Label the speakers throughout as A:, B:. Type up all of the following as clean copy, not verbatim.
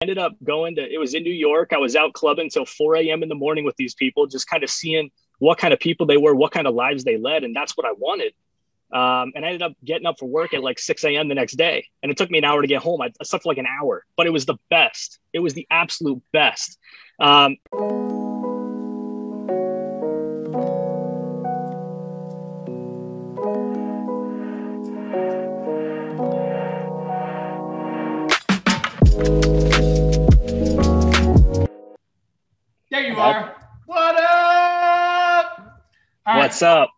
A: ended up going to, it was in New York. I was out clubbing until 4 a.m. in the morning with these people, just kind of seeing what kind of people they were, what kind of lives they led. And that's what I wanted. And I ended up getting up for work at like 6 a.m. the next day. And it took me an hour to get home. I slept for like an hour, but it was the best. It was the absolute best.
B: There you are. What up? All
A: What's up?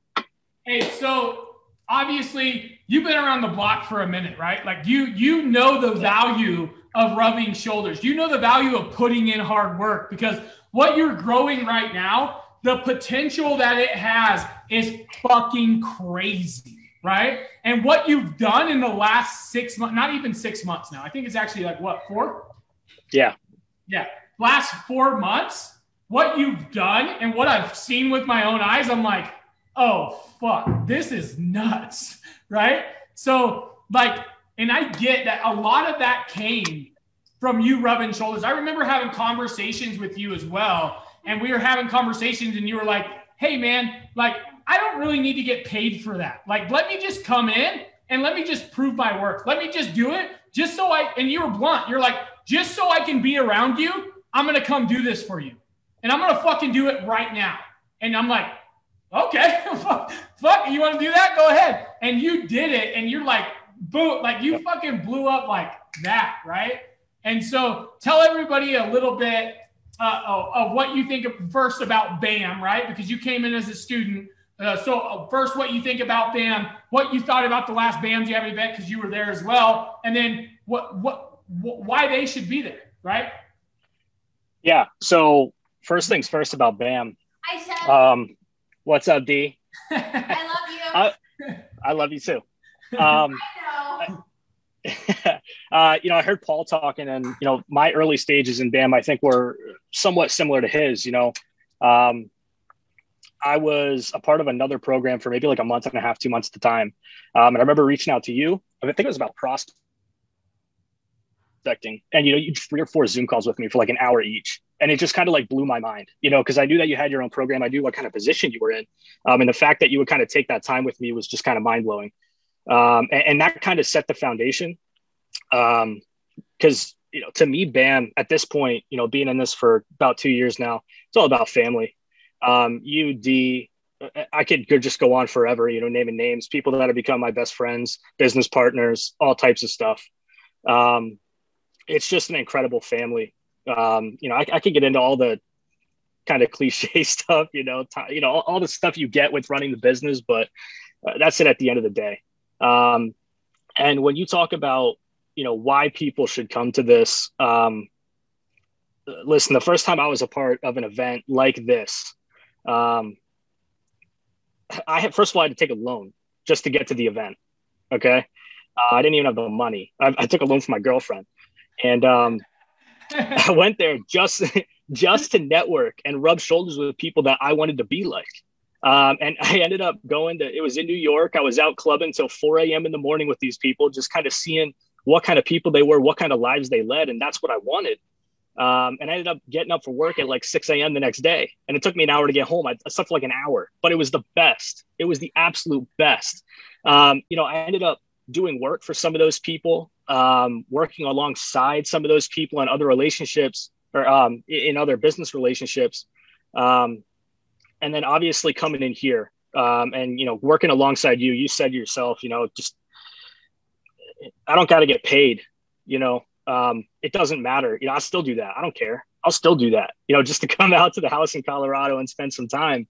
B: Hey, so obviously you've been around the block for a minute, right? Like you know the value of rubbing shoulders. You know the value of putting in hard work, because what you're growing right now, the potential that it has is fucking crazy, right? And what you've done in the last 6 months, not even 6 months now, I think it's actually like what, 4?
A: Yeah.
B: Last 4 months, what you've done and what I've seen with my own eyes, I'm like, oh, fuck, this is nuts, right? So, like, and I get that a lot of that came from you rubbing shoulders. I remember having conversations with you as well, and we were having conversations, and you were like, hey, man, like, I don't really need to get paid for that. Like, let me just come in and let me just prove my worth. Let me just do it just so and you were blunt. You're like, just so I can be around you, I'm going to come do this for you. And I'm going to fucking do it right now. And I'm like, okay, fuck, you want to do that? Go ahead. And you did it. And you're like, boom, like you fucking blew up like that, right? And so tell everybody a little bit of what you think first about BAM, right? Because you came in as a student. So first, what you think about BAM, what you thought about the last BAM Jam event, because you were there as well. And then why they should be there, right?
A: Yeah. So first things first about BAM.
C: Hi, Seth.
A: What's up, D?
C: I love you.
A: I love you too.
C: I know.
A: I heard Paul talking, and, my early stages in BAM, I think were somewhat similar to his. I was a part of another program for maybe like a month and a half, 2 months at the time. And I remember reaching out to you. I think it was about prospecting. And, you did 3 or 4 Zoom calls with me for like an hour each. And it just kind of like blew my mind, because I knew that you had your own program. I knew what kind of position you were in. And the fact that you would kind of take that time with me was just kind of mind blowing. And that kind of set the foundation. Because, to me, BAM at this point, being in this for about 2 years now, it's all about family. D, I could just go on forever, naming names, people that have become my best friends, business partners, all types of stuff. It's just an incredible family. I could get into all the kind of cliche stuff, all the stuff you get with running the business, but that's it at the end of the day. And when you talk about, why people should come to this, listen, the first time I was a part of an event like this, first of all, I had to take a loan just to get to the event. Okay. I didn't even have the money. I took a loan from my girlfriend, and I went there just to network and rub shoulders with people that I wanted to be like. And I ended up it was in New York. I was out clubbing until 4 a.m. in the morning with these people, just kind of seeing what kind of people they were, what kind of lives they led. And that's what I wanted. And I ended up getting up for work at like 6 a.m. the next day. And it took me an hour to get home. I slept for like an hour, but it was the best. It was the absolute best. I ended up doing work for some of those people, working alongside some of those people in other relationships or in other business relationships. And then obviously coming in here and, working alongside you, you said yourself, just, I don't got to get paid, it doesn't matter. I'll still do that. I don't care. I'll still do that, just to come out to the house in Colorado and spend some time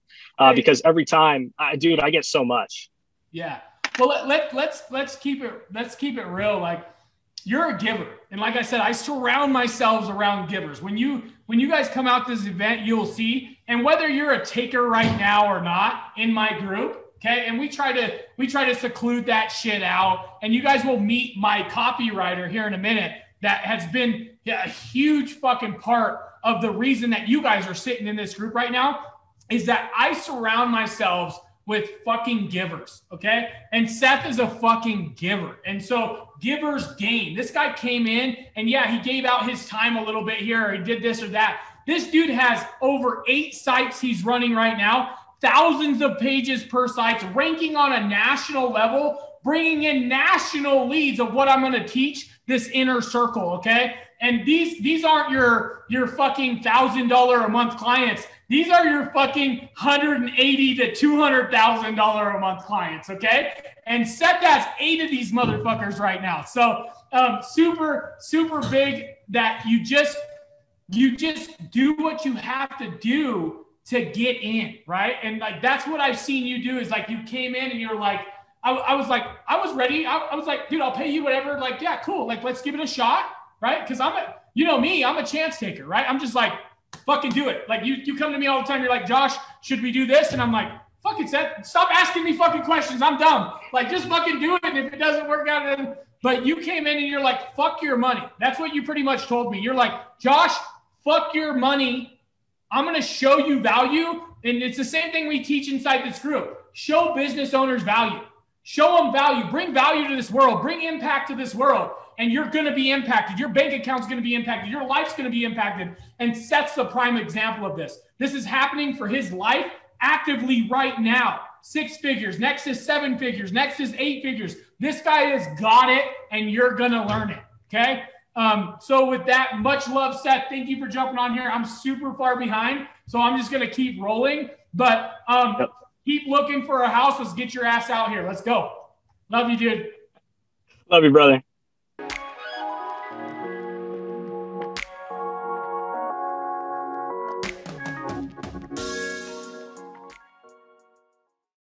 A: because every time I get so much.
B: Yeah. Well, let's keep it real. Like, you're a giver. And like I said, I surround myself around givers. When you guys come out to this event, you'll see, and whether you're a taker right now or not in my group, okay? And we try to seclude that shit out. And you guys will meet my copywriter here in a minute that has been a huge fucking part of the reason that you guys are sitting in this group right now, is that I surround myself with fucking givers, okay? And Seth is a fucking giver. And so givers gain. This guy came in and yeah, he gave out his time a little bit here, or he did this or that. This dude has over 8 sites he's running right now, thousands of pages per site, ranking on a national level, bringing in national leads of what I'm going to teach this inner circle, okay? And these aren't your fucking $1,000 a month clients. These are your fucking $180,000 to $200,000 a month clients, okay? And Seth has 8 of these motherfuckers right now. So super, super big that you just do what you have to do to get in, right? And like, that's what I've seen you do is like, you came in and you're like, I was ready. I was like, dude, I'll pay you whatever. Like, yeah, cool. Like, let's give it a shot, right? Because you know me, I'm a chance taker, right? I'm just like, fucking do it. Like you come to me all the time. You're like, Josh, should we do this? And I'm like, fuck it, Seth. Stop asking me fucking questions. I'm dumb. Like, just fucking do it. And if it doesn't work out, then. But you came in and you're like, fuck your money. That's what you pretty much told me. You're like, Josh, fuck your money. I'm going to show you value. And it's the same thing we teach inside this group. Show business owners value. Show them value. Bring value to this world. Bring impact to this world. And you're going to be impacted. Your bank account's going to be impacted. Your life's going to be impacted. And Seth's the prime example of this. This is happening for his life actively right now. 6 figures. Next is 7 figures. Next is 8 figures. This guy has got it, and you're going to learn it. Okay? So with that, much love, Seth. Thank you for jumping on here. I'm super far behind, so I'm just going to keep rolling. But keep looking for a house. Let's get your ass out here. Let's go. Love you, dude.
A: Love you, brother.